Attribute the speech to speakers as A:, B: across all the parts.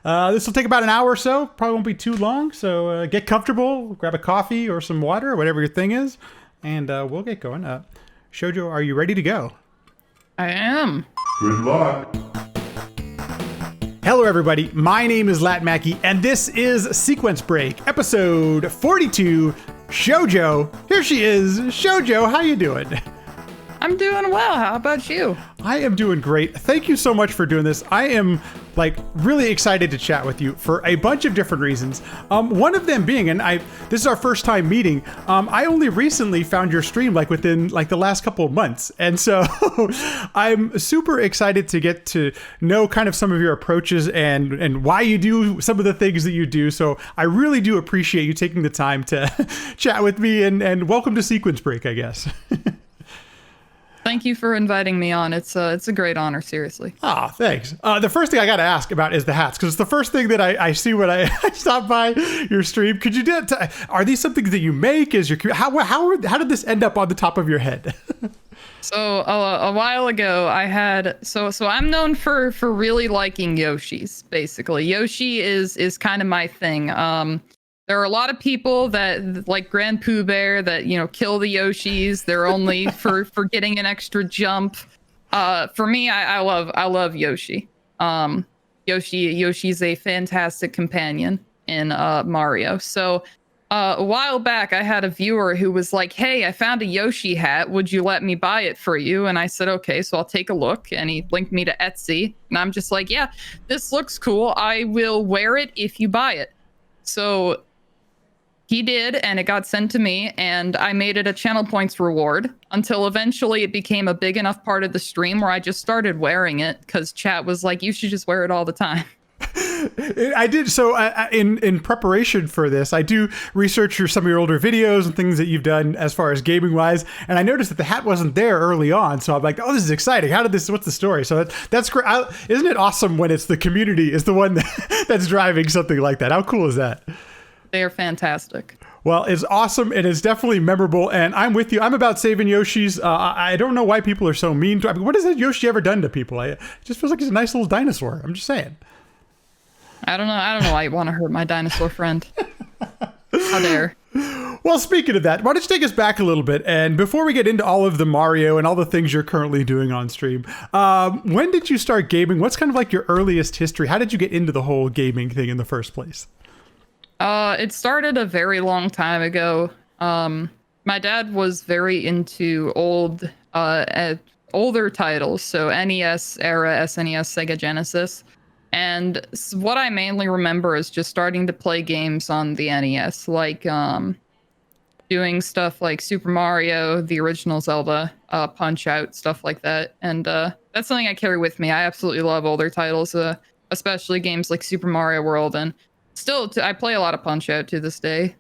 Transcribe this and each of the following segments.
A: This will take about an hour or so. Probably won't be too long. So get comfortable, grab a coffee or some water or whatever your thing is, and we'll get going. Shoujo, are you ready to go?
B: I am.
C: Good luck.
A: Hello, everybody. My name is Lat Mackey, and this is Sequence Break, episode 42. Shoujo, here she is. Shoujo, how you doing?
B: I'm doing well. How about you?
A: I am doing great. Thank you so much for doing this. I am really excited to chat with you for a bunch of different reasons. One of them being, this is our first time meeting. I only recently found your stream within the last couple of months. And so I'm super excited to get to know kind of some of your approaches and why you do some of the things that you do. So I really do appreciate you taking the time to chat with me and welcome to Sequence Break, I guess.
B: Thank you for inviting me on. It's a great honor, seriously.
A: Ah, thanks. The first thing I got to ask about is the hats, because it's the first thing that I see when I stop by your stream. Could you do it? Are these something that you make? How did this end up on the top of your head?
B: So a while ago, I had so I'm known for really liking Yoshis. Basically, Yoshi is kind of my thing. There are a lot of people that like Grand Pooh Bear that, kill the Yoshis. They're only for getting an extra jump. For me, I love Yoshi. Yoshi's a fantastic companion in Mario. So a while back, I had a viewer who was like, "Hey, I found a Yoshi hat. Would you let me buy it for you?" And I said, "Okay, so I'll take a look." And he linked me to Etsy. And I'm just like, "Yeah, this looks cool. I will wear it if you buy it." So he did, and it got sent to me, and I made it a channel points reward until eventually it became a big enough part of the stream where I just started wearing it because chat was like, "You should just wear it all the time."
A: I did. So in preparation for this, I do research some of your older videos and things that you've done as far as gaming wise. And I noticed that the hat wasn't there early on. So I'm like, oh, this is exciting. What's the story? So that's great. Isn't it awesome when it's the community is the one that's driving something like that? How cool is that?
B: They are fantastic.
A: Well, it's awesome, and it's definitely memorable, and I'm with you. I'm about saving Yoshis. I don't know why people are so mean to. What has that Yoshi ever done to people? It just feels like he's a nice little dinosaur. I'm just saying.
B: I don't know why you want to hurt my dinosaur friend. How dare.
A: Well, speaking of that, why don't you take us back a little bit? And before we get into all of the Mario and all the things you're currently doing on stream, when did you start gaming? What's kind of like your earliest history? How did you get into the whole gaming thing in the first place?
B: It started a very long time ago. My dad was very into older titles, so NES era, SNES, Sega Genesis. And what I mainly remember is just starting to play games on the NES, like doing stuff like Super Mario, the original Zelda, Punch-Out, stuff like that. And that's something I carry with me. I absolutely love older titles, especially games like Super Mario World, and still, I play a lot of Punch-Out to this day.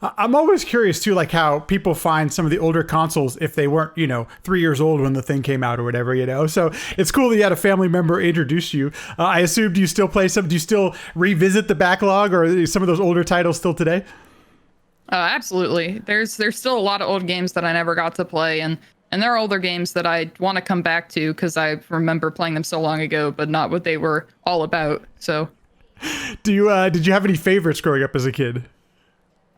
A: I'm always curious, too, like how people find some of the older consoles if they weren't, 3 years old when the thing came out or whatever, So it's cool that you had a family member introduce you. I assume, do you still play do you still revisit the backlog or some of those older titles still today?
B: Absolutely. There's still a lot of old games that I never got to play, and there are older games that I want to come back to because I remember playing them so long ago, but not what they were all about, so...
A: Did you have any favorites growing up as a kid?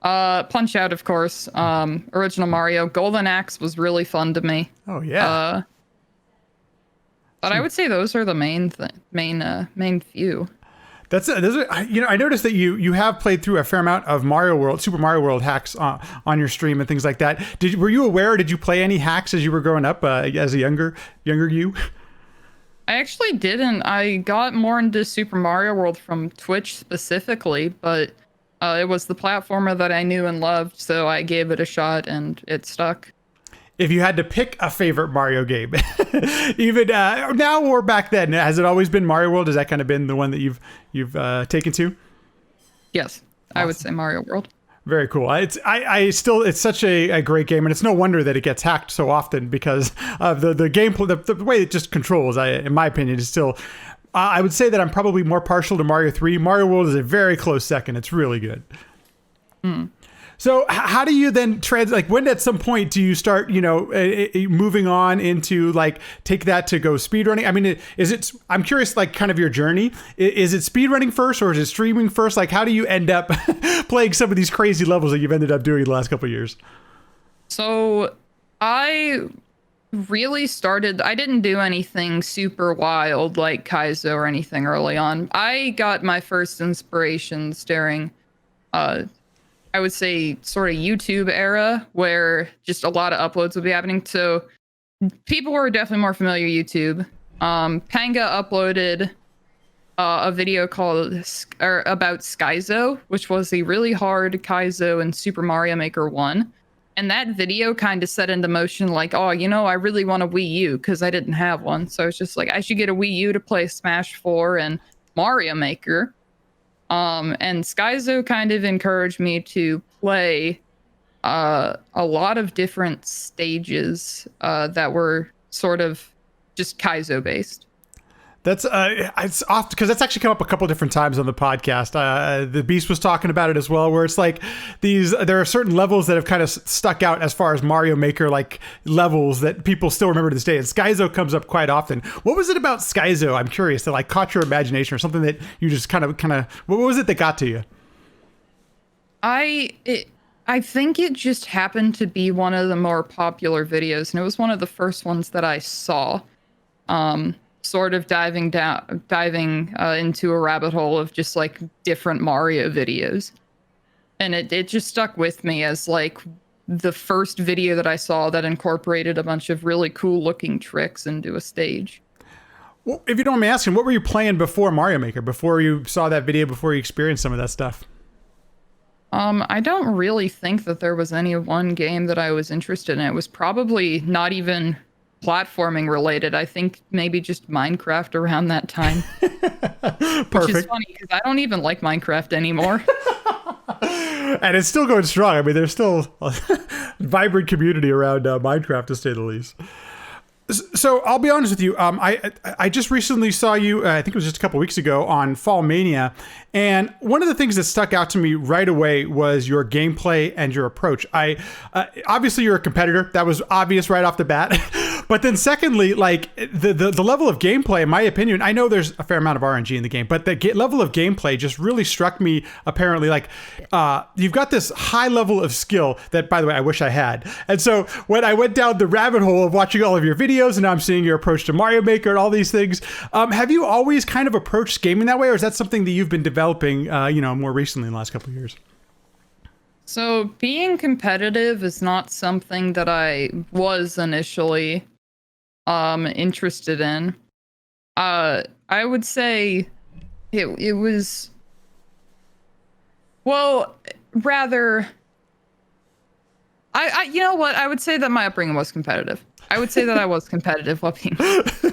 B: Punch-Out, of course. Original Mario. Golden Axe was really fun to me.
A: Oh yeah.
B: But I would say those are the main few.
A: I noticed that you have played through a fair amount of Super Mario World hacks on your stream and things like that. Were you aware? Did you play any hacks as you were growing up as a younger you?
B: I actually didn't. I got more into Super Mario World from Twitch specifically, but it was the platformer that I knew and loved, so I gave it a shot and it stuck.
A: If you had to pick a favorite Mario game, even now or back then, has it always been Mario World? Has that kind of been the one that you've taken to?
B: Yes, awesome. I would say Mario World.
A: Very cool. It's such a great game, and it's no wonder that it gets hacked so often because of the gameplay, the way it just controls. In my opinion, is still. I would say that I'm probably more partial to Mario 3. Mario World is a very close second. It's really good. So how do you then like when at some point do you start, moving on into like take that to go speedrunning? I mean, I'm curious, like kind of your journey. Is it speedrunning first or is it streaming first? Like how do you end up playing some of these crazy levels that you've ended up doing the last couple of years?
B: So I really started, I didn't do anything super wild like Kaizo or anything early on. I got my first inspirations during I would say sort of YouTube era where just a lot of uploads would be happening. So people were definitely more familiar with YouTube. Panga uploaded a video about Skyzo, which was a really hard Kaizo in Super Mario Maker 1. And that video kind of set into motion like, oh, I really want a Wii U because I didn't have one. So it's just like, I should get a Wii U to play Smash 4 and Mario Maker. And Skyzo kind of encouraged me to play a lot of different stages that were sort of just Kaizo based.
A: That's it's off because that's actually come up a couple different times on the podcast. The Beast was talking about it as well, where it's like there are certain levels that have kind of stuck out as far as Mario Maker like levels that people still remember to this day. And Skyzo comes up quite often. What was it about Skyzo? I'm curious that like caught your imagination or something that you just kind of what was it that got to you?
B: I think it just happened to be one of the more popular videos, and it was one of the first ones that I saw. Sort of diving into a rabbit hole of just like different Mario videos. And it just stuck with me as like the first video that I saw that incorporated a bunch of really cool looking tricks into a stage.
A: Well, if you don't mind me asking, what were you playing before Mario Maker, before you saw that video, before you experienced some of that stuff?
B: I don't really think that there was any one game that I was interested in. It was probably not even platforming related. I think maybe just Minecraft around that time.
A: Perfect.
B: Which is funny because I don't even like Minecraft anymore.
A: And it's still going strong. I mean, there's still a vibrant community around Minecraft, to say the least. So I'll be honest with you. I just recently saw you. I think it was just a couple weeks ago on Fall Mania, and one of the things that stuck out to me right away was your gameplay and your approach. Obviously you're a competitor. That was obvious right off the bat. But then secondly, like the level of gameplay, in my opinion, I know there's a fair amount of RNG in the game, but the level of gameplay just really struck me. Apparently, like you've got this high level of skill that, by the way, I wish I had. And so when I went down the rabbit hole of watching all of your videos, and now I'm seeing your approach to Mario Maker and all these things, have you always kind of approached gaming that way, or is that something that you've been developing, more recently in the last couple of years?
B: So being competitive is not something that I was initially interested in. I would say it was, well, rather, I you know what, I would say that my upbringing was competitive. I would say that I was competitive while being,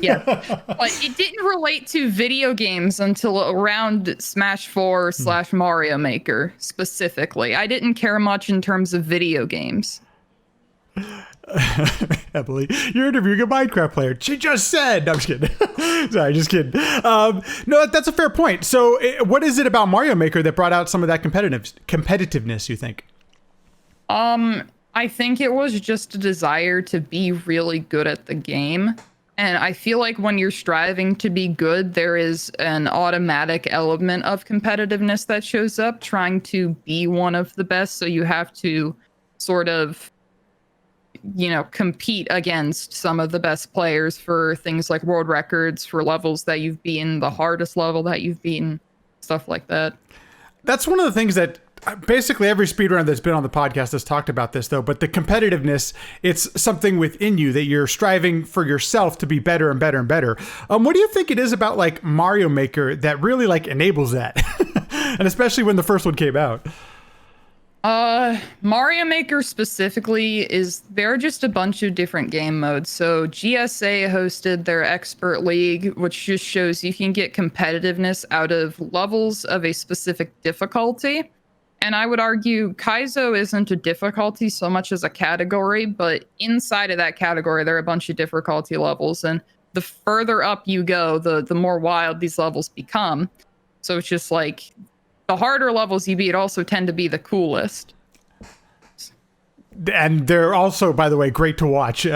B: yeah. But it didn't relate to video games until around Smash 4 / Mario Maker specifically. I didn't care much in terms of video games.
A: Emily, you're interviewing a Minecraft player. She just said, no, I'm just kidding. Sorry, just kidding. No, that's a fair point. So what is it about Mario Maker that brought out some of that competitiveness, you think?
B: I think it was just a desire to be really good at the game. And I feel like when you're striving to be good, there is an automatic element of competitiveness that shows up, trying to be one of the best. So you have to sort of, compete against some of the best players for things like world records, for levels that you've beaten, the hardest level that you've beaten, stuff like that.
A: That's one of the things that basically every speedrunner that's been on the podcast has talked about this, though. But the competitiveness, it's something within you that you're striving for yourself to be better and better and better. What do you think it is about like Mario Maker that really like enables that? And especially when the first one came out.
B: Mario Maker specifically there are just a bunch of different game modes. So GSA hosted their Expert League, which just shows you can get competitiveness out of levels of a specific difficulty. And I would argue Kaizo isn't a difficulty so much as a category, but inside of that category, there are a bunch of difficulty levels. And the further up you go, the more wild these levels become. So it's just like the harder levels you beat also tend to be the coolest.
A: And they're also, by the way, great to watch.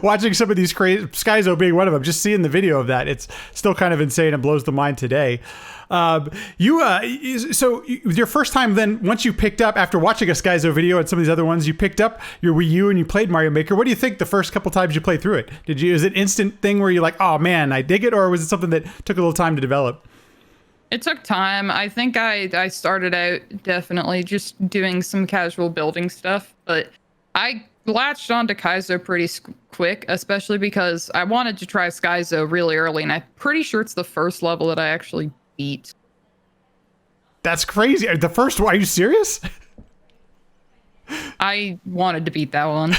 A: Watching some of these crazy, Skyzo being one of them, just seeing the video of that, it's still kind of insane and blows the mind today. So your first time then, once you picked up, after watching a Skyzo video and some of these other ones, you picked up your Wii U and you played Mario Maker. What do you think the first couple times you played through it? Is it instant thing where you're like, oh man, I dig it? Or was it something that took a little time to develop?
B: It took time. I think I started out definitely just doing some casual building stuff, but I latched onto Kaizo pretty quick, especially because I wanted to try Skyzo really early, and I'm pretty sure it's the first level that I actually beat.
A: That's crazy. The first one? Are you serious?
B: I wanted to beat that one.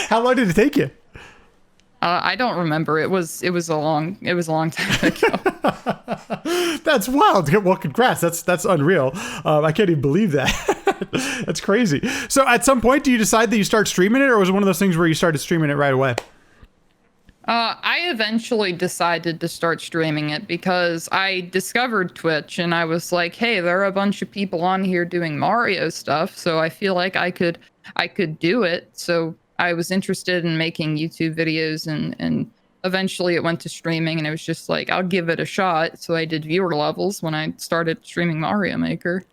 A: How long did it take you?
B: I don't remember. It was a long time ago.
A: That's wild. Well, congrats. That's unreal. I can't even believe that. That's crazy. So at some point, do you decide that you start streaming it, or was it one of those things where you started streaming it right away?
B: I eventually decided to start streaming it because I discovered Twitch and I was like, hey, there are a bunch of people on here doing Mario stuff, so I feel like I could do it. So I was interested in making YouTube videos, and eventually it went to streaming, and it was just like, I'll give it a shot. So I did viewer levels when I started streaming Mario Maker.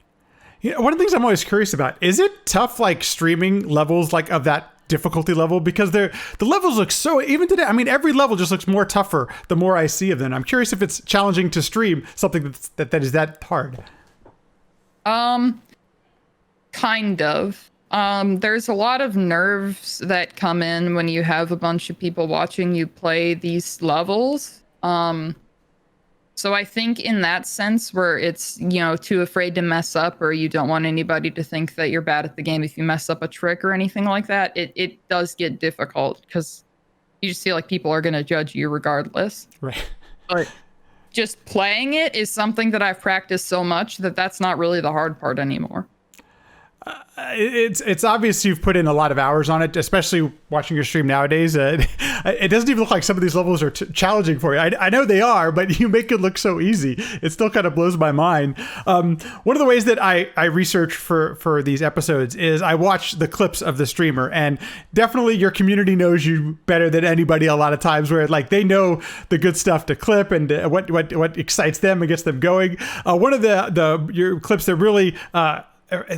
A: Yeah, one of the things I'm always curious about, is it tough, like streaming levels like of that difficulty level? Because the levels look so, even today, I mean, every level just looks more tougher the more I see of them. I'm curious if it's challenging to stream something that is that hard.
B: Kind of. There's a lot of nerves that come in when you have a bunch of people watching you play these levels. So I think in that sense where it's, too afraid to mess up, or you don't want anybody to think that you're bad at the game if you mess up a trick or anything like that, it does get difficult because you just feel like people are going to judge you regardless.
A: Right.
B: But just playing it is something that I've practiced so much that that's not really the hard part anymore.
A: It's obvious you've put in a lot of hours on it, especially watching your stream nowadays. It doesn't even look like some of these levels are challenging for you. I know they are, but you make it look so easy. It still kind of blows my mind. One of the ways that I research for these episodes is I watch the clips of the streamer, and definitely your community knows you better than anybody a lot of times, where like they know the good stuff to clip and what excites them and gets them going. One of your clips that really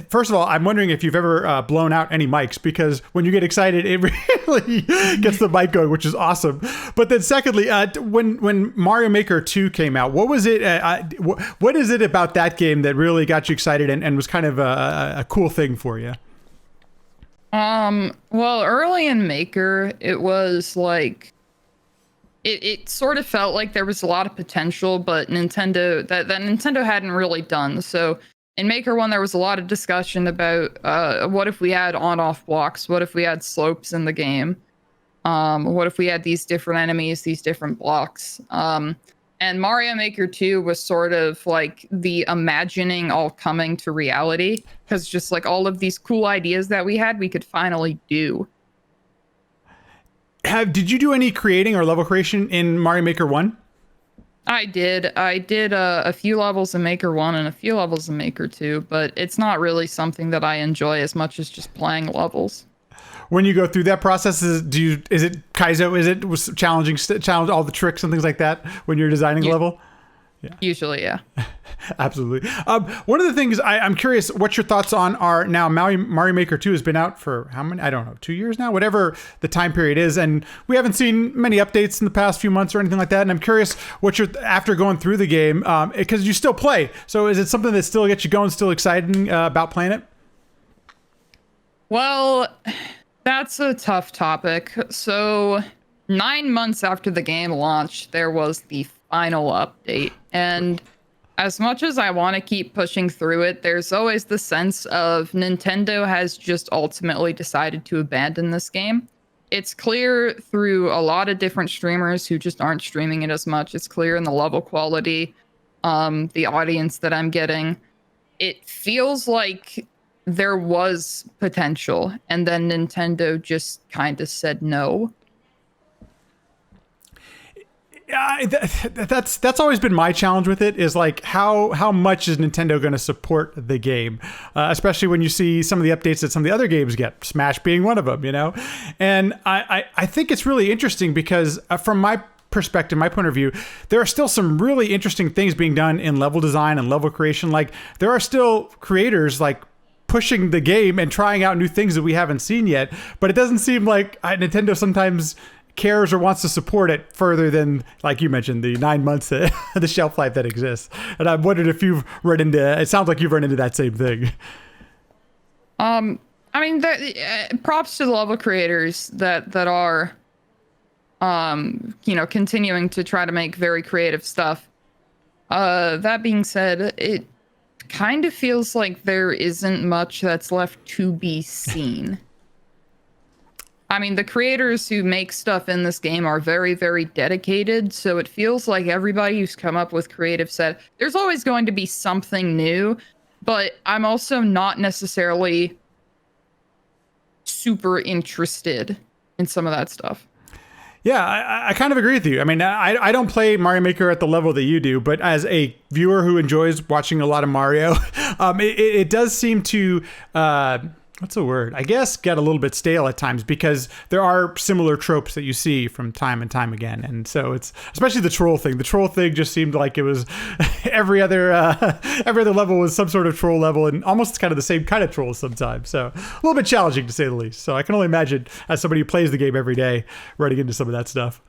A: first of all, I'm wondering if you've ever blown out any mics, because when you get excited, it really gets the mic going, which is awesome. But then secondly, when Mario Maker 2 came out, what was it? What is it about that game that really got you excited and was kind of a cool thing for you?
B: Well, early in Maker, it was like, it sort of felt like there was a lot of potential, but Nintendo hadn't really done. So in Maker 1, there was a lot of discussion about what if we had on-off blocks? What if we had slopes in the game? What if we had these different enemies, these different blocks? And Mario Maker 2 was sort of like the imagining all coming to reality, because just like all of these cool ideas that we had, we could finally do.
A: Did you do any creating or level creation in Mario Maker 1?
B: I did a few levels in Maker 1 and a few levels in Maker 2, but it's not really something that I enjoy as much as just playing levels. When you go through that process, is it Kaizo? Was challenge all the tricks and things like that when you're designing a level? Yeah. Usually, yeah.
A: Absolutely. One of the things I'm curious, what's your thoughts on are now Mario Maker 2 has been out for how many? I don't know, 2 years now, whatever the time period is. And we haven't seen many updates in the past few months or anything like that. And I'm curious what after going through the game, because you still play. So is it something that still gets you going, still excited about playing it?
B: Well, that's a tough topic. So 9 months after the game launched, there was the final update. And as much as I want to keep pushing through it, there's always the sense of Nintendo has just ultimately decided to abandon this game. It's clear through a lot of different streamers who just aren't streaming it as much. It's clear in the level quality, the audience that I'm getting. It feels like there was potential, and then Nintendo just kind of said no.
A: That's always been my challenge with it, is like how much is Nintendo going to support the game, especially when you see some of the updates that some of the other games get, Smash being one of them, you know. And I think it's really interesting because from my perspective, my point of view, there are still some really interesting things being done in level design and level creation. Like there are still creators like pushing the game and trying out new things that we haven't seen yet, but it doesn't seem like Nintendo sometimes cares or wants to support it further than, like you mentioned, the 9 months the shelf life that exists. And I wondered if you've run into, it sounds like you've run into that same thing.
B: I mean, props to the level creators that are, continuing to try to make very creative stuff. That being said, it kind of feels like there isn't much that's left to be seen. I mean, the creators who make stuff in this game are very, very dedicated, so it feels like everybody who's come up with creative said there's always going to be something new, but I'm also not necessarily super interested in some of that stuff.
A: Yeah, I kind of agree with you. I mean, I don't play Mario Maker at the level that you do, but as a viewer who enjoys watching a lot of Mario, it does seem to, what's the word? I guess get a little bit stale at times because there are similar tropes that you see from time and time again. And so it's, especially the troll thing. The troll thing just seemed like it was every other level was some sort of troll level, and almost kind of the same kind of trolls sometimes. So a little bit challenging to say the least. So I can only imagine, as somebody who plays the game every day, running into some of that stuff.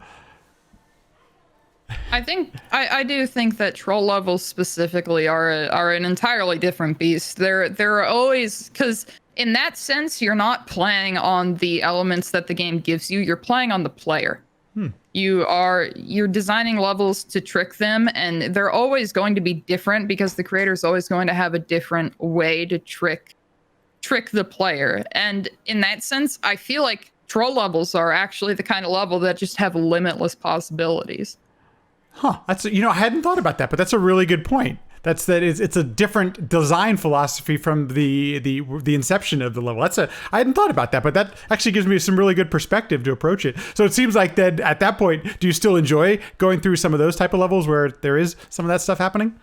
B: I do think that troll levels specifically are an entirely different beast. There are always, because in that sense, you're not playing on the elements that the game gives you. You're playing on the player. You're designing levels to trick them, and they're always going to be different because the creator's always going to have a different way to trick the player. And in that sense, I feel like troll levels are actually the kind of level that just have limitless possibilities.
A: Huh. That's, I hadn't thought about that, but that's a really good point. It's a different design philosophy from the inception of the level. I hadn't thought about that, but that actually gives me some really good perspective to approach it. So it seems like that at that point, do you still enjoy going through some of those type of levels where there is some of that stuff happening?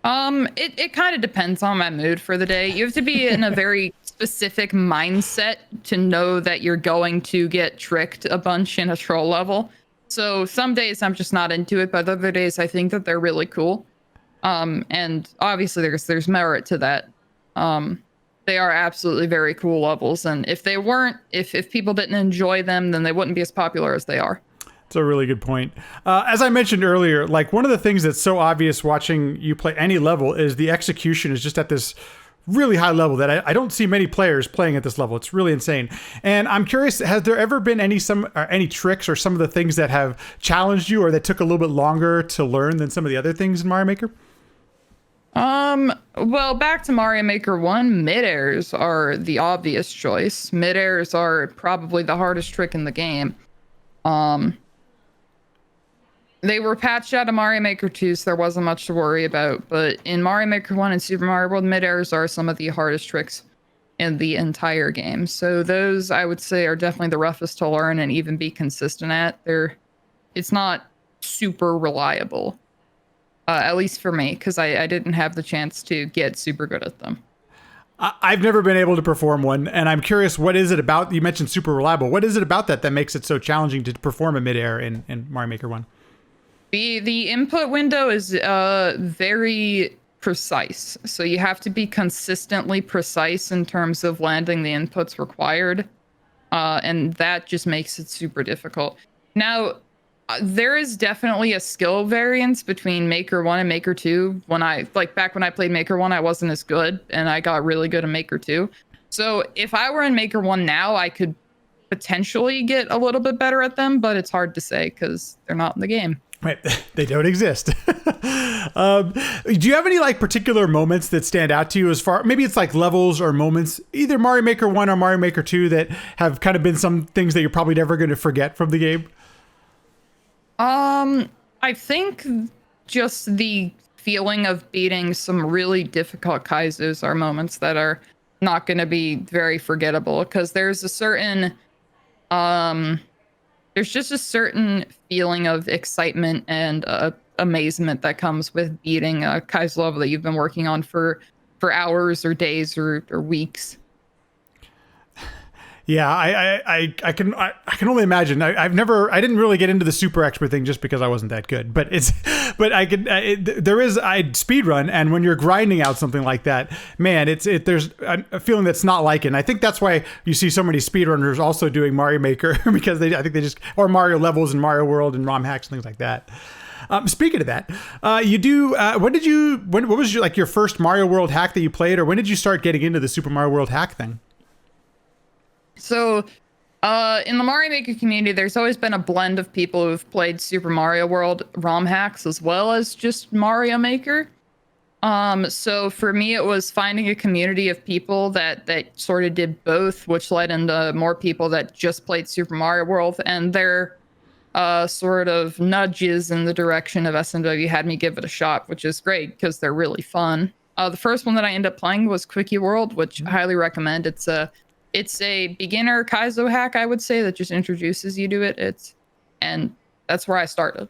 B: It kind of depends on my mood for the day. You have to be in a very specific mindset to know that you're going to get tricked a bunch in a troll level. So some days I'm just not into it, but other days I think that they're really cool. And obviously there's merit to that. They are absolutely very cool levels, and if they weren't, if people didn't enjoy them, then they wouldn't be as popular as they are.
A: It's a really good point. As I mentioned earlier, like one of the things that's so obvious watching you play any level is the execution is just at this really high level that I don't see many players playing at this level. It's really insane. And I'm curious, has there ever been any tricks or some of the things that have challenged you or that took a little bit longer to learn than some of the other things in Mario Maker?
B: Well, back to Mario Maker 1, mid-airs are the obvious choice. Mid-airs are probably the hardest trick in the game. They were patched out of Mario Maker 2, so there wasn't much to worry about. But in Mario Maker 1 and Super Mario World, mid-airs are some of the hardest tricks in the entire game. So those, I would say, are definitely the roughest to learn and even be consistent at. It's not super reliable. At least for me, because I didn't have the chance to get super good at them.
A: I've never been able to perform one, and I'm curious, what is it about, you mentioned super reliable, what is it about that makes it so challenging to perform a mid-air in Mario Maker 1?
B: The input window is very precise, so you have to be consistently precise in terms of landing the inputs required, and that just makes it super difficult. Now, there is definitely a skill variance between Maker 1 and Maker 2. Back when I played Maker 1, I wasn't as good, and I got really good at Maker 2. So if I were in Maker 1 now, I could potentially get a little bit better at them, but it's hard to say because they're not in the game.
A: Right, they don't exist. Do you have any particular moments that stand out to you as far, maybe it's like levels or moments, either Mario Maker 1 or Mario Maker 2 that have kind of been some things that you're probably never going to forget from the game?
B: I think just the feeling of beating some really difficult kaizos are moments that are not going to be very forgettable because there's a certain there's just a certain feeling of excitement and amazement that comes with beating a Kai's level that you've been working on for hours or days or weeks.
A: Yeah, I can only imagine. I didn't really get into the super expert thing just because I wasn't that good. But there is speed run, and when you're grinding out something like that, man, there's a feeling that's not like it. And I think that's why you see so many speedrunners also doing Mario Maker because I think they just, or Mario levels and Mario World and ROM hacks and things like that. Speaking of that, you do. What was your first Mario World hack that you played, or when did you start getting into the Super Mario World hack thing?
B: So, in the Mario Maker community, there's always been a blend of people who've played Super Mario World ROM hacks as well as just Mario Maker. So for me, it was finding a community of people that sort of did both, which led into more people that just played Super Mario World, and their sort of nudges in the direction of SMW had me give it a shot, which is great because they're really fun. The first one that I ended up playing was Quickie World, which I highly recommend. It's a beginner Kaizo hack, I would say, that just introduces you to it. And that's where I started.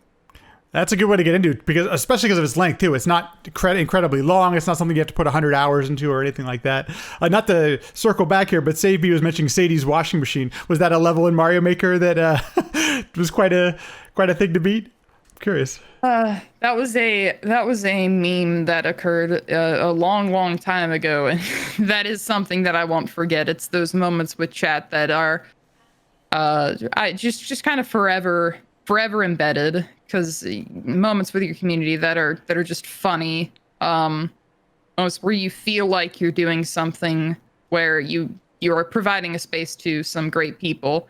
A: That's a good way to get into it, especially because of its length too. It's not incredibly long. It's not something you have to put 100 hours into or anything like that. Not to circle back here, but Sadie was mentioning Sadie's washing machine. Was that a level in Mario Maker that was quite a thing to beat? I'm curious.
B: That was a meme that occurred a long time ago, and that is something that I won't forget. It's those moments with chat that are I just kind of forever embedded, because moments with your community that are just funny, almost where you feel like you're doing something where you're providing a space to some great people.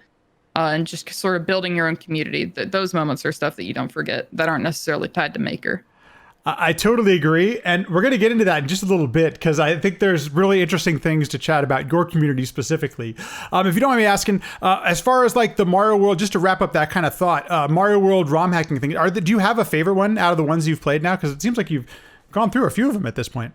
B: And just sort of building your own community. Those moments are stuff that you don't forget that aren't necessarily tied to Maker.
A: I totally agree. And we're going to get into that in just a little bit, because I think there's really interesting things to chat about your community specifically. If you don't mind me asking, as far as like the Mario World, just to wrap up that kind of thought, Mario World ROM hacking thing, do you have a favorite one out of the ones you've played now? Because it seems like you've gone through a few of them at this point.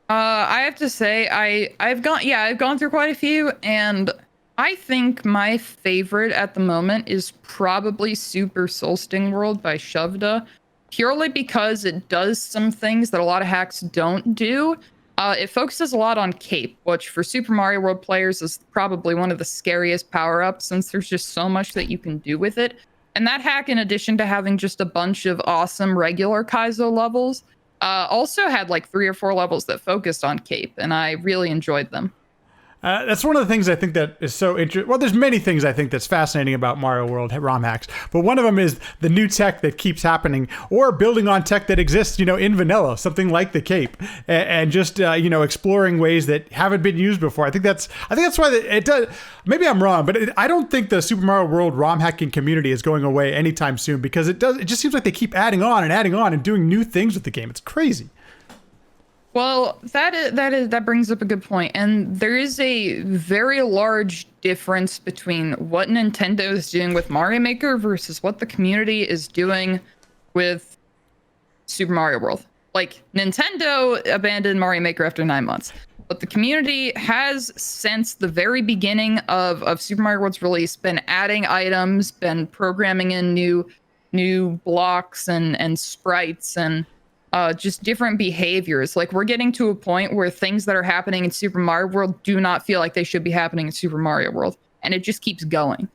B: I have to say, I've gone through quite a few, and I think my favorite at the moment is probably Super Soul Sting World by Shoujo, purely because it does some things that a lot of hacks don't do. It focuses a lot on cape, which for Super Mario World players is probably one of the scariest power-ups, since there's just so much that you can do with it. And that hack, in addition to having just a bunch of awesome regular Kaizo levels, also had like 3 or 4 levels that focused on cape, and I really enjoyed them.
A: That's one of the things I think that is so interesting. Well, there's many things I think that's fascinating about Mario World ROM hacks, but one of them is the new tech that keeps happening, or building on tech that exists, in vanilla, something like the cape, and just exploring ways that haven't been used before. I think that's why it does. Maybe I'm wrong, but I don't think the Super Mario World ROM hacking community is going away anytime soon, because it just seems like they keep adding on and doing new things with the game. It's crazy.
B: Well, that brings up a good point, and there is a very large difference between what Nintendo is doing with Mario Maker versus what the community is doing with Super Mario World. Like, Nintendo abandoned Mario Maker after 9 months, but the community has, since the very beginning of Super Mario World's release, been adding items, been programming in new blocks and sprites and just different behaviors. Like, we're getting to a point where things that are happening in Super Mario World do not feel like they should be happening in Super Mario World, and it just keeps going.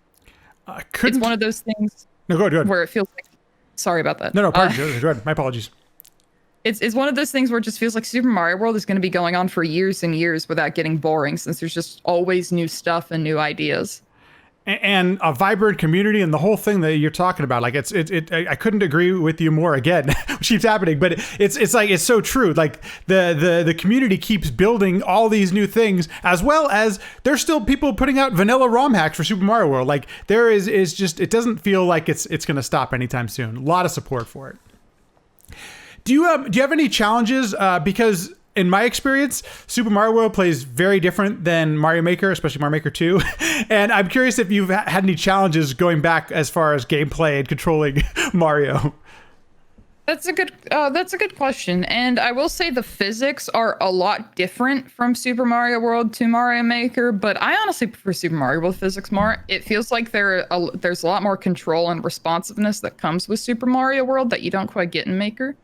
B: It's one of those things.
A: No, go ahead.
B: Where it feels like. Sorry about that.
A: No, pardon. Go ahead. My apologies.
B: It's one of those things where it just feels like Super Mario World is going to be going on for years and years without getting boring, since there's just always new stuff and new ideas.
A: And a vibrant community, and the whole thing that you're talking about, like I couldn't agree with you more. Again, which keeps happening, but it's so true. Like the community keeps building all these new things, as well as there's still people putting out vanilla ROM hacks for Super Mario World. Like, there is just, it doesn't feel like it's going to stop anytime soon. A lot of support for it. Do you have any challenges? Because in my experience, Super Mario World plays very different than Mario Maker, especially Mario Maker 2. And I'm curious if you've had any challenges going back as far as gameplay and controlling Mario.
B: That's a good question, and I will say the physics are a lot different from Super Mario World to Mario Maker, but I honestly prefer Super Mario World physics more. It feels like there's a lot more control and responsiveness that comes with Super Mario World that you don't quite get in Maker.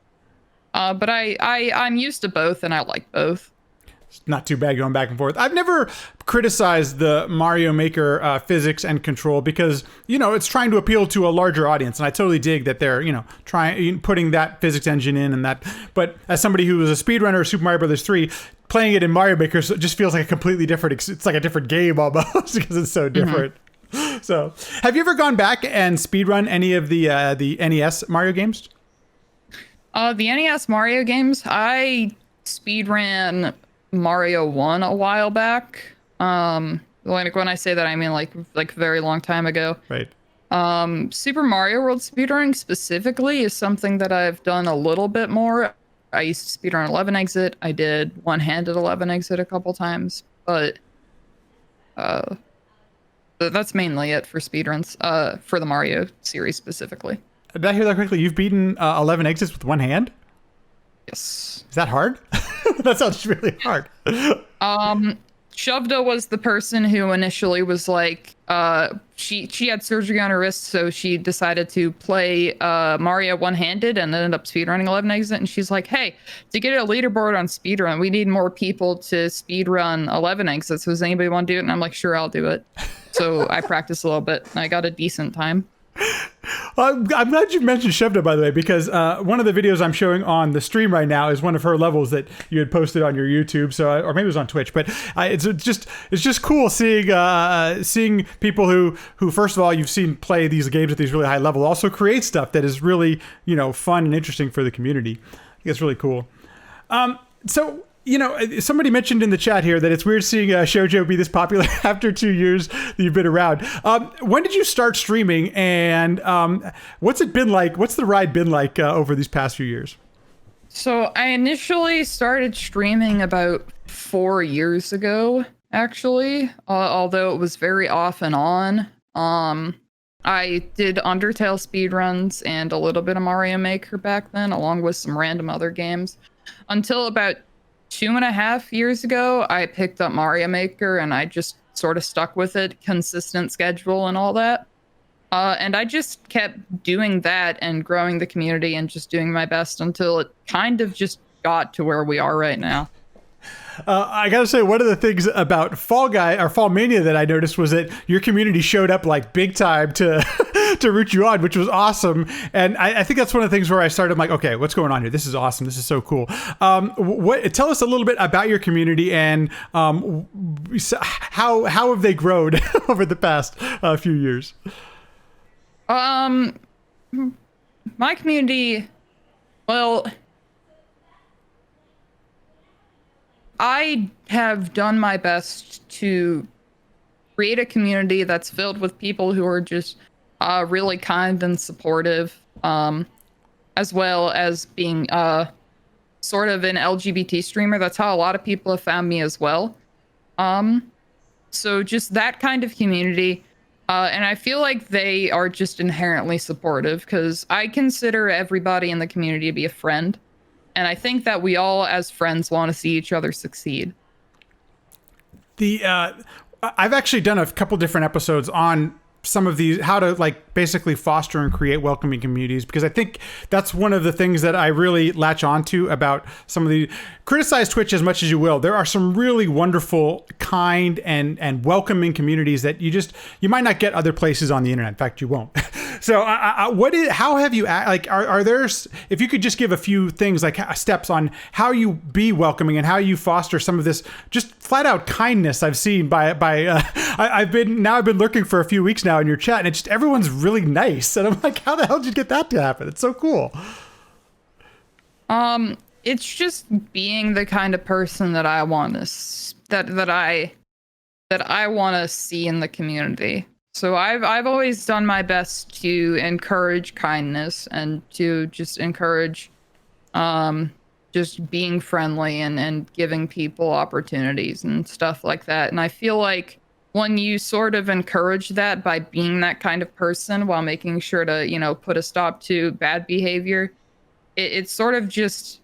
B: But I'm used to both, and I like both.
A: Not too bad going back and forth. I've never criticized the Mario Maker physics and control because, it's trying to appeal to a larger audience. And I totally dig that they're, trying putting that physics engine in and that. But as somebody who was a speedrunner of Super Mario Brothers 3, playing it in Mario Maker just feels like a completely different, it's like a different game almost because it's so different. Mm-hmm. So have you ever gone back and speedrun any of the NES Mario games?
B: The NES Mario games, I speedran Mario 1 a while back. Like when I say that, I mean like a very long time ago.
A: Right.
B: Super Mario World speedrunning specifically is something that I've done a little bit more. I used to speedrun 11 exit. I did one-handed 11 exit a couple times, but that's mainly it for speedruns. For the Mario series specifically.
A: Did I hear that correctly? You've beaten 11 exits with one hand?
B: Yes.
A: Is that hard? That sounds really hard.
B: Shoujo was the person who initially was like, she had surgery on her wrist, so she decided to play Mario one-handed and ended up speedrunning 11 exit. And she's like, hey, to get a leaderboard on speedrun, we need more people to speedrun 11 exits. So does anybody want to do it? And I'm like, sure, I'll do it. So I practiced a little bit and I got a decent time.
A: I'm glad you mentioned Shevda, by the way, because one of the videos I'm showing on the stream right now is one of her levels that you had posted on your YouTube, or maybe it was on Twitch. But it's just cool seeing people who first of all you've seen play these games at these really high level, also create stuff that is really fun and interesting for the community. I think it's really cool. So. Somebody mentioned in the chat here that it's weird seeing Shoujo be this popular after 2 years that you've been around. When did you start streaming, and what's it been like? What's the ride been like over these past few years?
B: So I initially started streaming about 4 years ago, actually, although it was very off and on. I did Undertale speedruns and a little bit of Mario Maker back then, along with some random other games, until about 2.5 years ago, I picked up Mario Maker and I just sort of stuck with it, consistent schedule and all that. And I just kept doing that and growing the community and just doing my best until it kind of just got to where we are right now.
A: I gotta say, one of the things about Fall Mania that I noticed was that your community showed up like big time to root you on, which was awesome. And I think that's one of the things where I started, I'm like, okay, what's going on here? This is awesome. This is so cool. Tell us a little bit about your community and how have they grown over the past few years?
B: My community, well, I have done my best to create a community that's filled with people who are just really kind and supportive, as well as being sort of an LGBT streamer. That's how a lot of people have found me as well. So just that kind of community. And I feel like they are just inherently supportive because I consider everybody in the community to be a friend. And I think that we all, as friends, want to see each other succeed.
A: I've actually done a couple different episodes on some of these, how to like basically foster and create welcoming communities, because I think that's one of the things that I really latch onto about some of the, criticize Twitch as much as you will, there are some really wonderful, kind and welcoming communities that you might not get other places on the internet. In fact, you won't. So how have you, like, are there, if you could just give a few things like steps on how you be welcoming and how you foster some of this just flat out kindness I've seen I've been lurking for a few weeks now in your chat, and it's just, everyone's really nice. And I'm like, how the hell did you get that to happen? It's so cool.
B: It's just being the kind of person that I want to, that I want to see in the community. So I've always done my best to encourage kindness and to just encourage just being friendly and giving people opportunities and stuff like that. And I feel like when you sort of encourage that by being that kind of person while making sure to, put a stop to bad behavior, it sort of just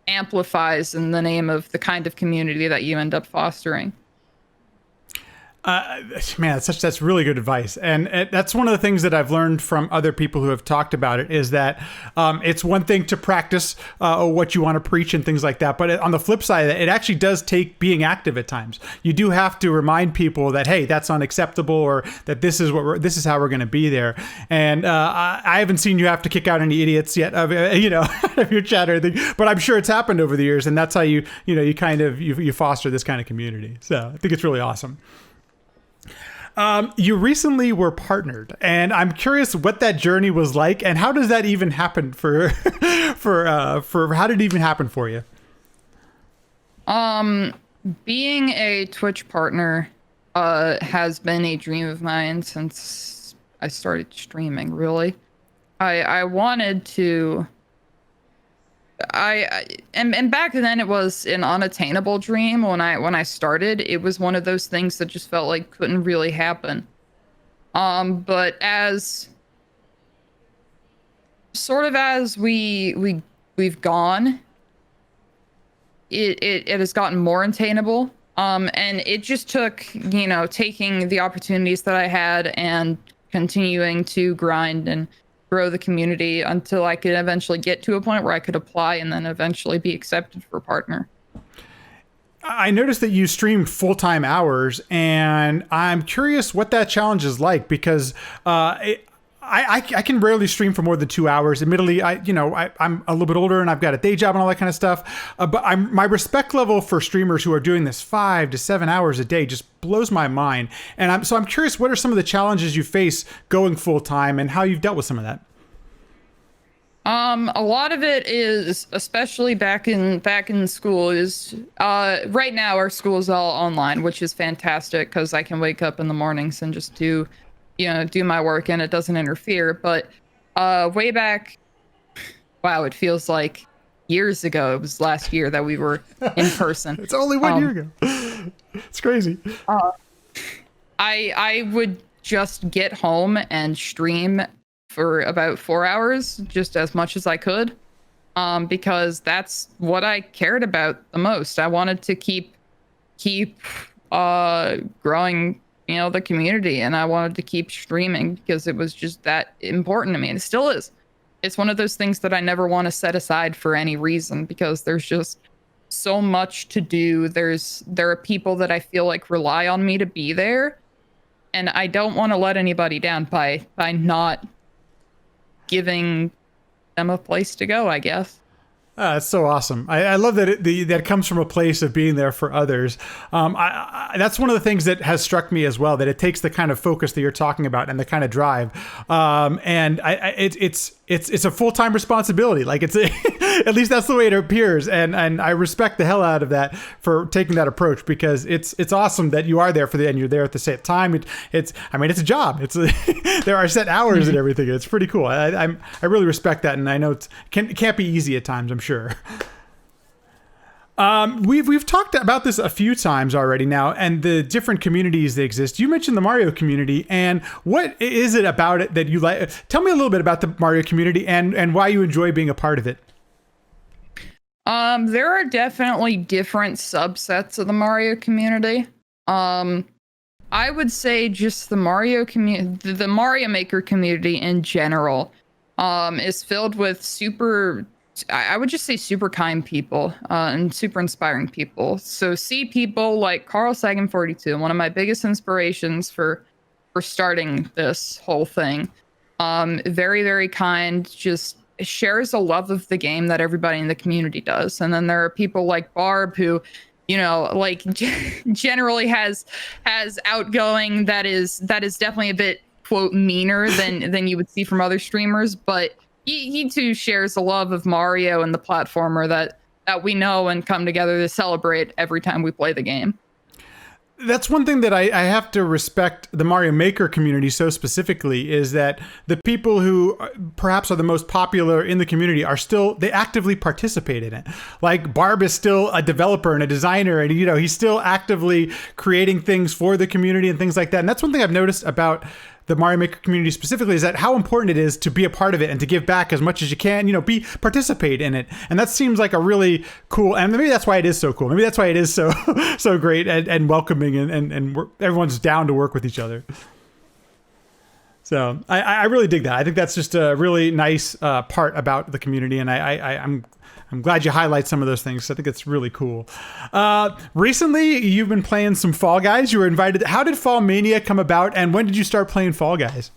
B: amplifies in the name of the kind of community that you end up fostering.
A: Man, that's really good advice, and that's one of the things that I've learned from other people who have talked about it is that it's one thing to practice what you want to preach and things like that, but on the flip side, it actually does take being active at times. You do have to remind people that hey, that's unacceptable, or that this is how we're going to be there. And I haven't seen you have to kick out any idiots yet, of your chat or anything, but I'm sure it's happened over the years, and that's how you foster this kind of community. So I think it's really awesome. You recently were partnered, and I'm curious what that journey was like, and how does that even happen for how did it even happen for you?
B: Being a Twitch partner has been a dream of mine since I started streaming. Really, I wanted to. And back then it was an unattainable dream. When I started, it was one of those things that just felt like couldn't really happen. But as we've gone, it has gotten more attainable. And it just took, taking the opportunities that I had and continuing to grind and grow the community until I could eventually get to a point where I could apply and then eventually be accepted for partner.
A: I noticed that you stream full-time hours, and I'm curious what that challenge is like, because I can rarely stream for more than 2 hours. Admittedly, I'm a little bit older and I've got a day job and all that kind of stuff. But my respect level for streamers who are doing this 5 to 7 hours a day just blows my mind. And I'm curious, what are some of the challenges you face going full time and how you've dealt with some of that?
B: A lot of it is, especially back in school, is right now our school is all online, which is fantastic because I can wake up in the mornings and just do my work and it doesn't interfere. But way back, wow, it feels like years ago. It was last year that we were in person.
A: It's only 1 year ago. It's crazy.
B: I would just get home and stream for about 4 hours, just as much as I could, because that's what I cared about the most. I wanted to keep growing, the community, and I wanted to keep streaming because it was just that important to me, and it still is. It's one of those things that I never want to set aside for any reason, because there's just so much to do. There are people that I feel like rely on me to be there, and I don't want to let anybody down by not giving them a place to go, I guess.
A: That's so awesome. I love that that comes from a place of being there for others. That's one of the things that has struck me as well, that it takes the kind of focus that you're talking about and the kind of drive. And it's a full-time responsibility. Like at least that's the way it appears. And I respect the hell out of that for taking that approach, because it's awesome that you are there and you're there at the same time. It's a job. There are set hours and everything. It's pretty cool. I really respect that. And I know it can't be easy at times, I'm sure. We've talked about this a few times already now, and the different communities that exist. You mentioned the Mario community, and what is it about it that you like? Tell me a little bit about the Mario community and why you enjoy being a part of it.
B: There are definitely different subsets of the Mario community. I would say just the Mario community, the Mario Maker community in general, is filled with I would just say super kind people and super inspiring people. So see people like Carl Sagan 42, one of my biggest inspirations for starting this whole thing. Very, very kind, just shares a love of the game that everybody in the community does. And then there are people like Barb who, generally has outgoing that is definitely a bit, quote, meaner than you would see from other streamers, but he too shares a love of Mario and the platformer that we know and come together to celebrate every time we play the game.
A: That's one thing that I have to respect the Mario Maker community so specifically, is that the people who perhaps are the most popular in the community they actively participate in it. Like Barb is still a developer and a designer, and he's still actively creating things for the community and things like that. And that's one thing I've noticed about the Mario Maker community specifically is that how important it is to be a part of it and to give back as much as you can, participate in it. And that seems like a really cool, and maybe that's why it is so cool. Maybe that's why it is so so great and welcoming, and everyone's down to work with each other. So I really dig that. I think that's just a really nice part about the community, and I'm glad you highlight some of those things. I think it's really cool. Recently, you've been playing some Fall Guys. You were invited. How did Fall Mania come about, and when did you start playing Fall Guys?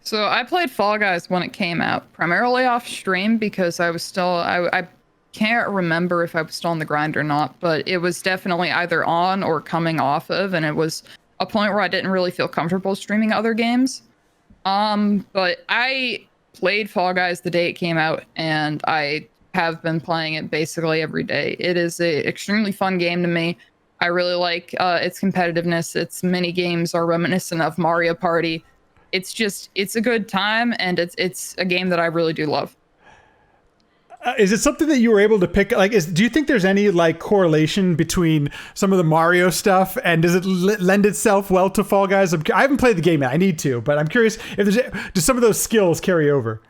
B: So I played Fall Guys when it came out, primarily off stream because I was still, I can't remember if I was still on the grind or not, but it was definitely either on or coming off of, and it was a point where I didn't really feel comfortable streaming other games. But I played Fall Guys the day it came out, and I have been playing it basically every day. It is a extremely fun game to me. I really like its competitiveness. Its mini games are reminiscent of Mario Party. It's a good time, and it's a game that I really do love.
A: Is it something that you were able to pick? Do you think there's any correlation between some of the Mario stuff, and does it lend itself well to Fall Guys? I haven't played the game yet. I need to, but I'm curious if do some of those skills carry over?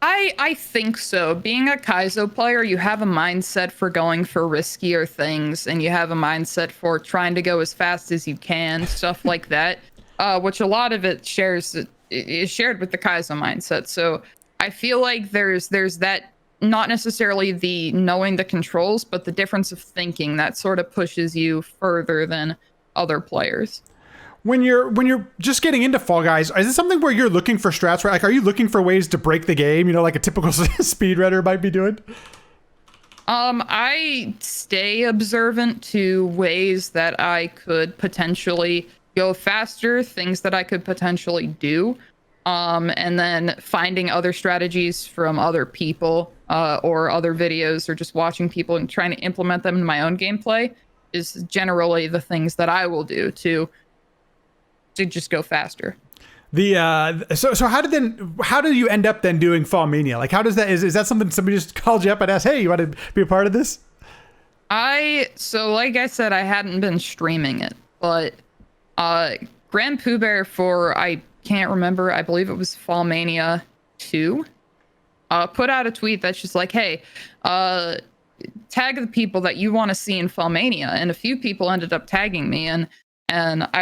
B: I think so. Being a Kaizo player, you have a mindset for going for riskier things, and you have a mindset for trying to go as fast as you can, stuff like that. Which a lot of it is shared with the Kaizo mindset. So I feel like there's that. Not necessarily the knowing the controls, but the difference of thinking that sort of pushes you further than other players.
A: When you're just getting into Fall Guys, is it something where you're looking for strats? Right? Are you looking for ways to break the game? Like a typical speedrunner might be doing.
B: I stay observant to ways that I could potentially go faster, things that I could potentially do. And then finding other strategies from other people or other videos, or just watching people and trying to implement them in my own gameplay is generally the things that I will do to just go faster.
A: So how did you end up then doing Fall Mania? How does that is that something somebody just called you up and asked, hey, you want to be a part of this?
B: So like I said, I hadn't been streaming it, but Grand Pooh Bear I can't remember, I believe it was Fall Mania 2, put out a tweet that's just like, hey, tag the people that you want to see in Fall Mania, and a few people ended up tagging me, and I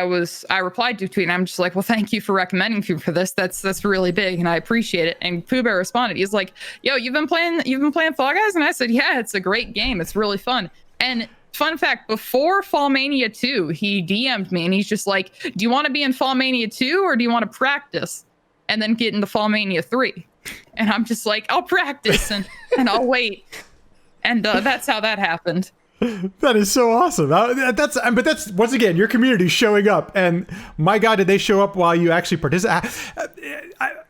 B: replied to a tweet, and I'm just like, well, thank you for recommending me for this. That's really big, and I appreciate it. And Pooh Bear responded, he's like, yo, you've been playing Fall Guys? And I said, yeah, it's a great game, it's really fun. And fun fact, before Fall Mania 2, he DM'd me and he's just like, do you want to be in Fall Mania 2 or do you want to practice and then get into Fall Mania 3? And I'm just like, I'll practice and I'll wait. And that's how that happened.
A: That is so awesome. But that's once again your community showing up, and my God, did they show up while you actually participated?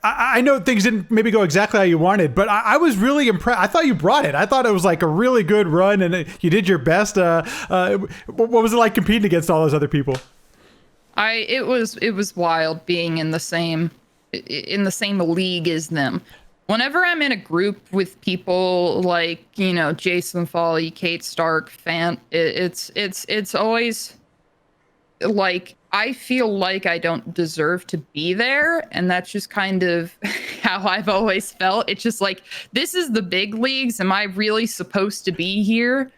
A: I know things didn't maybe go exactly how you wanted, but I was really impressed. I thought you brought it. I thought it was a really good run, and you did your best. What was it like competing against all those other people?
B: It was wild being in the same league as them. Whenever I'm in a group with people like, Jason Foley, Kate Stark, Fant, it's always like, I feel like I don't deserve to be there. And that's just kind of how I've always felt. It's just like, this is the big leagues. Am I really supposed to be here?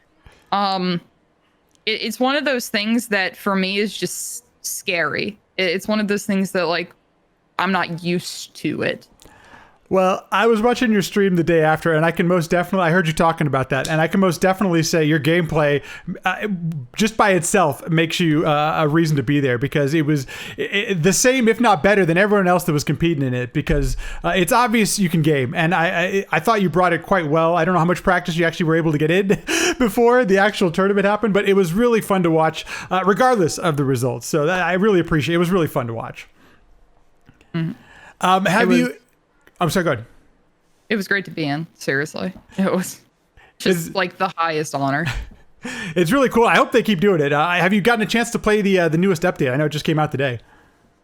B: It's one of those things that for me is just scary. It's one of those things that I'm not used to it.
A: Well, I was watching your stream the day after, and I heard you talking about that, and I can most definitely say your gameplay, just by itself, makes you a reason to be there, because it was the same, if not better, than everyone else that was competing in it, because it's obvious you can game, and I thought you brought it quite well. I don't know how much practice you actually were able to get in before the actual tournament happened, but it was really fun to watch, regardless of the results. So I really appreciate it. It was really fun to watch. Mm-hmm. I'm sorry, go ahead.
B: It was great to be in. Seriously. It was just the highest honor.
A: It's really cool. I hope they keep doing it. Have you gotten a chance to play the newest update? I know it just came out today.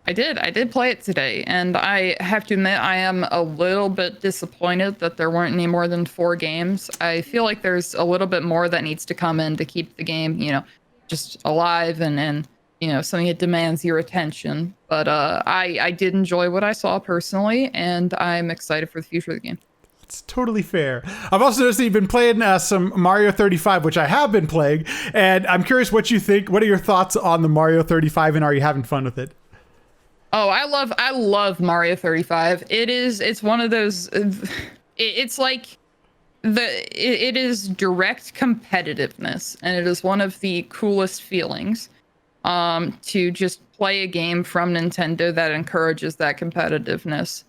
B: I did play it today, and I have to admit I am a little bit disappointed that there weren't any more than 4 games. I feel like there's a little bit more that needs to come in to keep the game, just alive and something that demands your attention. But I did enjoy what I saw personally, and I'm excited for the future of the game.
A: It's totally fair. I've also noticed that you've been playing some Mario 35, which I have been playing, and I'm curious what you think. What are your thoughts on the Mario 35, and are you having fun with it?
B: Oh, I love Mario 35. It's one of those. It's like it is direct competitiveness, and it is one of the coolest feelings. To just play a game from Nintendo that encourages that competitiveness.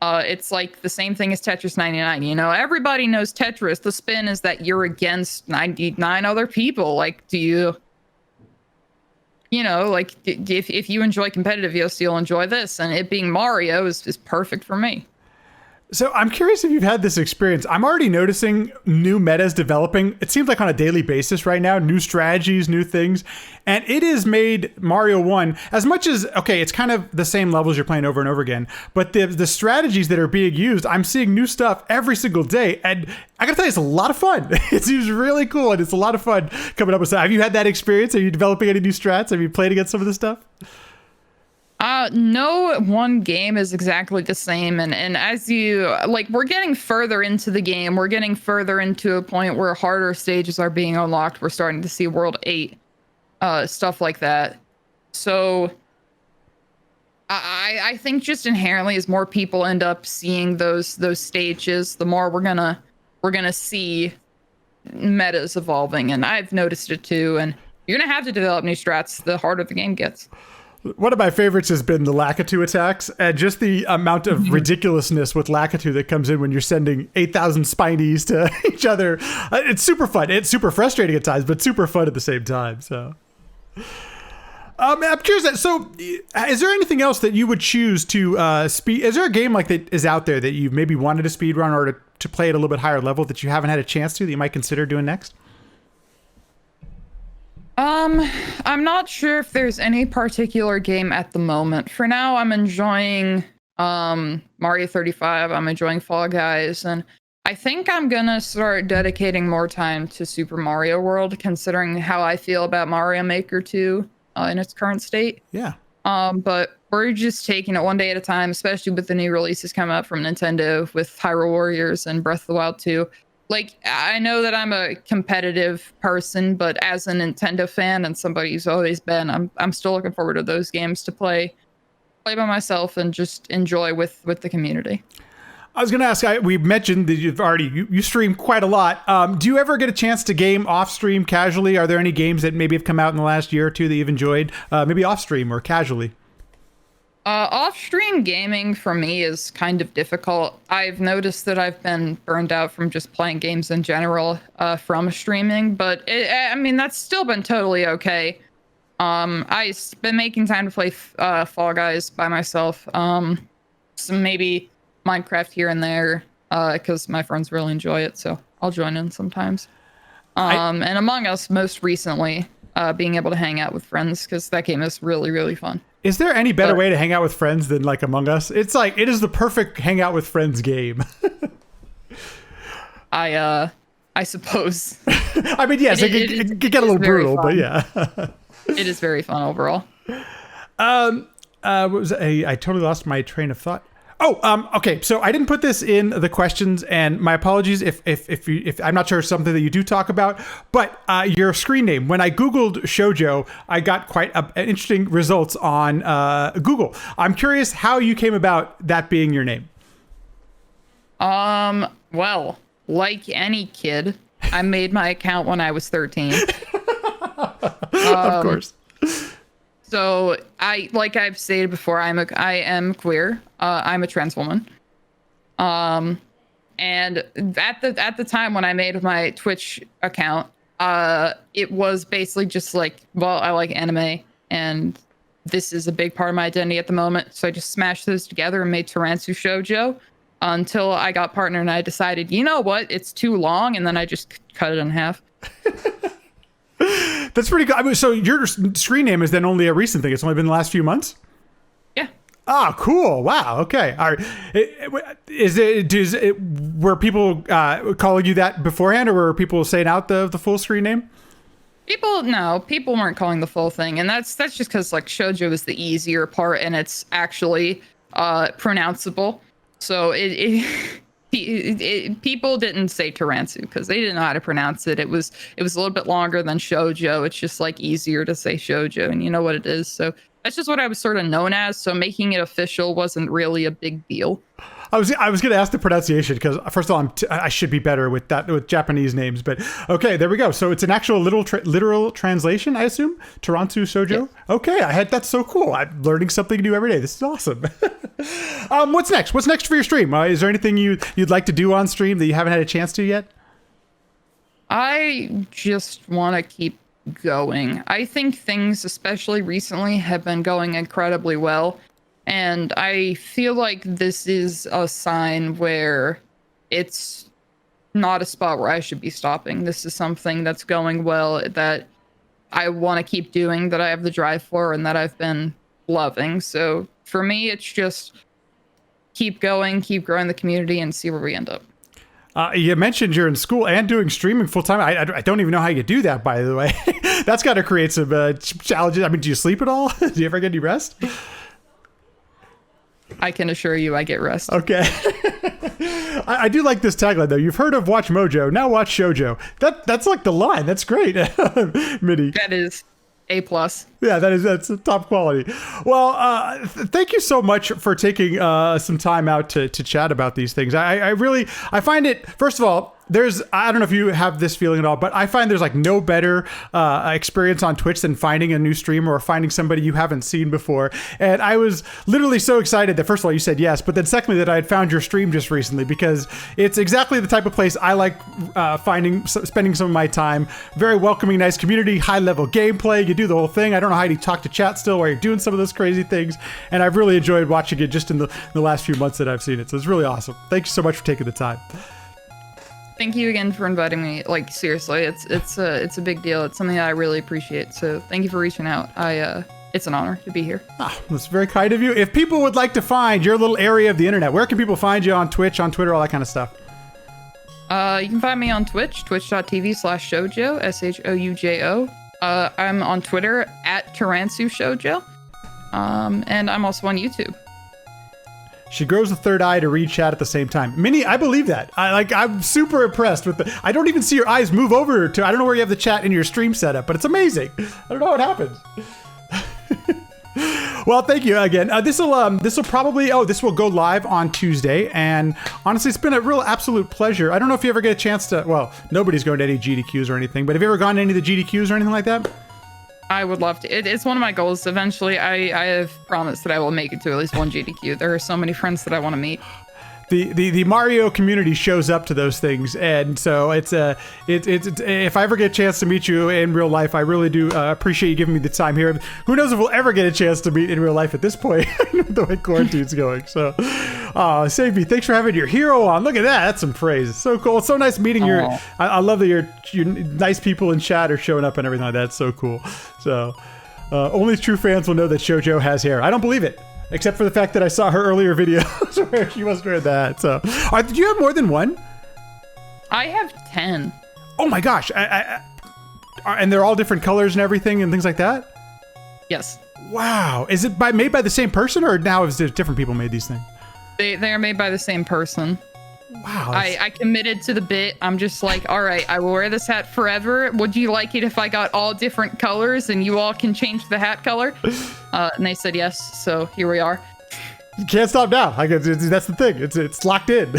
B: It's like the same thing as Tetris 99. Everybody knows Tetris. The spin is that you're against 99 other people. Like, do you, if you enjoy competitive, you'll enjoy this. And it being Mario is perfect for me.
A: So I'm curious if you've had this experience. I'm already noticing new metas developing. It seems like on a daily basis right now, new strategies, new things. And it has made Mario 1, as much as, okay, it's kind of the same levels you're playing over and over again, but the strategies that are being used, I'm seeing new stuff every single day. And I gotta tell you, it's a lot of fun. It seems really cool, and it's a lot of fun coming up with stuff. Have you had that experience? Are you developing any new strats? Have you played against some of this stuff?
B: No one game is exactly the same. And as we're getting further into the game, we're getting further into a point where harder stages are being unlocked. We're starting to see World 8, stuff like that. So I think just inherently as more people end up seeing those stages, the more we're gonna see metas evolving. And I've noticed it too. And you're gonna have to develop new strats the harder the game gets.
A: One of my favorites has been the Lakitu attacks, and just the amount of ridiculousness with Lakitu that comes in when you're sending 8,000 Spinies to each other. It's super fun. It's super frustrating at times, but super fun at the same time. So, I'm curious. So, is there anything else that you would choose to speed? Is there a game like that is out there that you maybe wanted to speed run or to play at a little bit higher level that you haven't had a chance to that you might consider doing next?
B: I'm not sure if there's any particular game at the moment. For now, I'm enjoying Mario 35. I'm enjoying Fall Guys, and I think I'm gonna start dedicating more time to Super Mario World, considering how I feel about Mario Maker 2 in its current state.
A: Yeah.
B: But we're just taking it one day at a time, especially with the new releases coming out from Nintendo with Hyrule Warriors and Breath of the Wild 2. Like, I know that I'm a competitive person, but as a Nintendo fan and somebody who's always been, I'm still looking forward to those games to play by myself and just enjoy with the community.
A: I was going to ask, we mentioned that you stream quite a lot. Do you ever get a chance to game off stream casually? Are there any games that maybe have come out in the last year or two that you've enjoyed, maybe off stream or casually?
B: Off-stream gaming for me is kind of difficult. I've noticed that I've been burned out from just playing games in general from streaming, but that's still been totally okay. I've been making time to play Fall Guys by myself. Some maybe Minecraft here and there because my friends really enjoy it, so I'll join in sometimes. And Among Us most recently, being able to hang out with friends because that game is really, really fun.
A: Is there any better way to hang out with friends than like Among Us? It's like, it is the perfect hang out with friends game.
B: I suppose.
A: I mean, yes, it get a little brutal, but yeah.
B: It is very fun overall.
A: What was I totally lost my train of thought. Okay. So I didn't put this in the questions, and my apologies if I'm not sure it's something that you do talk about, but your screen name. When I Googled Shoujo, I got quite interesting results on Google. I'm curious how you came about that being your name.
B: Well, like any kid, I made my account when I was 13.
A: Of course.
B: So like I've stated before, I am queer. I'm a trans woman. And at the time when I made my Twitch account, it was basically just like, well, I like anime, and this is a big part of my identity at the moment. So I just smashed those together and made Taransu Shoujo until I got partnered and I decided, you know what, it's too long, and then I just cut it in half.
A: That's pretty good. I mean, so your screen name is then only a recent thing. It's only been the last few months?
B: Yeah.
A: Ah, cool. Wow. Okay. All right. Were people calling you that beforehand, or were people saying out the full screen name?
B: People weren't calling the full thing, and that's just because like shoujo is the easier part, and it's actually pronounceable. So people didn't say Taransu because they didn't know how to pronounce it. It was a little bit longer than shoujo. It's just like easier to say shoujo, and you know what it is. So that's just what I was sort of known as. So making it official wasn't really a big deal.
A: I was going to ask the pronunciation because first of all, I should be better with Japanese names, but okay, there we go. So it's an actual literal translation, I assume. Taransu Shoujo.
B: Yes.
A: Okay, that's so cool. I'm learning something new every day. This is awesome. What's next? What's next for your stream? Is there anything you'd like to do on stream that you haven't had a chance to yet?
B: I just want to keep going. I think things, especially recently, have been going incredibly well. And I feel like this is a sign where it's not a spot where I should be stopping. This is something that's going well, that I want to keep doing, that I have the drive for, and that I've been loving. So for me, it's just keep going, keep growing the community, and see where we end up.
A: You mentioned you're in school and doing streaming full time. I don't even know how you do that, by the way. That's got to create some challenges. I mean, do you sleep at all? Do you ever get any rest?
B: I can assure you I get rest.
A: Okay. I do like this tagline, though. You've heard of Watch Mojo, now watch Shoujo. That's like the line. That's great, Minnie.
B: That is A+.
A: Yeah, that's top quality. Well, thank you so much for taking some time out to chat about these things. I find it, first of all, I don't know if you have this feeling at all, but I find there's like no better experience on Twitch than finding a new streamer or finding somebody you haven't seen before. And I was literally so excited that, first of all, you said yes, but then secondly, that I had found your stream just recently, because it's exactly the type of place I like spending some of my time. Very welcoming, nice community, high level gameplay. You do the whole thing. I don't know how you talk to chat still while you're doing some of those crazy things. And I've really enjoyed watching it just in the last few months that I've seen it. So it's really awesome. Thank you so much for taking the time.
B: Thank you again for inviting me. Like, seriously, it's a big deal. It's something that I really appreciate. So thank you for reaching out. It's an honor to be here.
A: That's very kind of you. If people would like to find your little area of the internet, where can people find you on Twitch, on Twitter, all that kind of stuff?
B: You can find me on Twitch, twitch.tv/Shoujo, Shoujo. I'm on Twitter at Taransu Shoujo. And I'm also on YouTube.
A: She grows a third eye to read chat at the same time. Minnie, I believe that. I'm super impressed with I don't even see your eyes move over to, I don't know where you have the chat in your stream setup, but it's amazing. I don't know how it happens. Well, thank you again. This will probably, this will go live on Tuesday. And honestly, it's been a real absolute pleasure. I don't know if you ever get a chance to, well, nobody's going to any GDQs or anything, but have you ever gone to any of the GDQs or anything like that?
B: I would love to. It's one of my goals. Eventually, I have promised that I will make it to at least one GDQ. There are so many friends that I want to meet.
A: The Mario community shows up to those things, and so it's if I ever get a chance to meet you in real life, I really do appreciate you giving me the time here. Who knows if we'll ever get a chance to meet in real life at this point, the way quarantine's going. So, Save Me, thanks for having your hero on. Look at that, that's some praise. It's so cool. It's so nice meeting your. I love that your nice people in chat are showing up and everything like that. It's so cool. So, only true fans will know that Shoujo has hair. I don't believe it. Except for the fact that I saw her earlier videos where she wasn't wearing that. So, did you have more than one?
B: I have 10.
A: Oh my gosh! And they're all different colors and everything and things like that?
B: Yes.
A: Wow. Is it made by the same person, or now is there different people made these things?
B: They are made by the same person.
A: Wow.
B: I committed to the bit. I'm just like, all right, I will wear this hat forever. Would you like it if I got all different colors and you all can change the hat color? And they said yes. So here we are.
A: You can't stop now. That's the thing. It's locked in.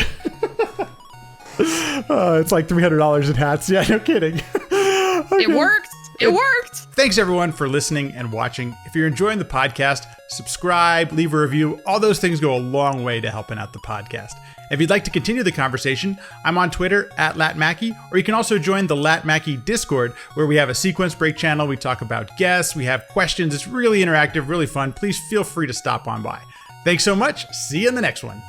A: It's like $300 in hats. Yeah, no kidding. Okay.
B: It worked. It worked.
A: Thanks everyone for listening and watching. If you're enjoying the podcast, subscribe, leave a review. All those things go a long way to helping out the podcast. If you'd like to continue the conversation, I'm on Twitter @LatMackey, or you can also join the LatMackey Discord, where we have a sequence break channel. We talk about guests, we have questions. It's really interactive, really fun. Please feel free to stop on by. Thanks so much. See you in the next one.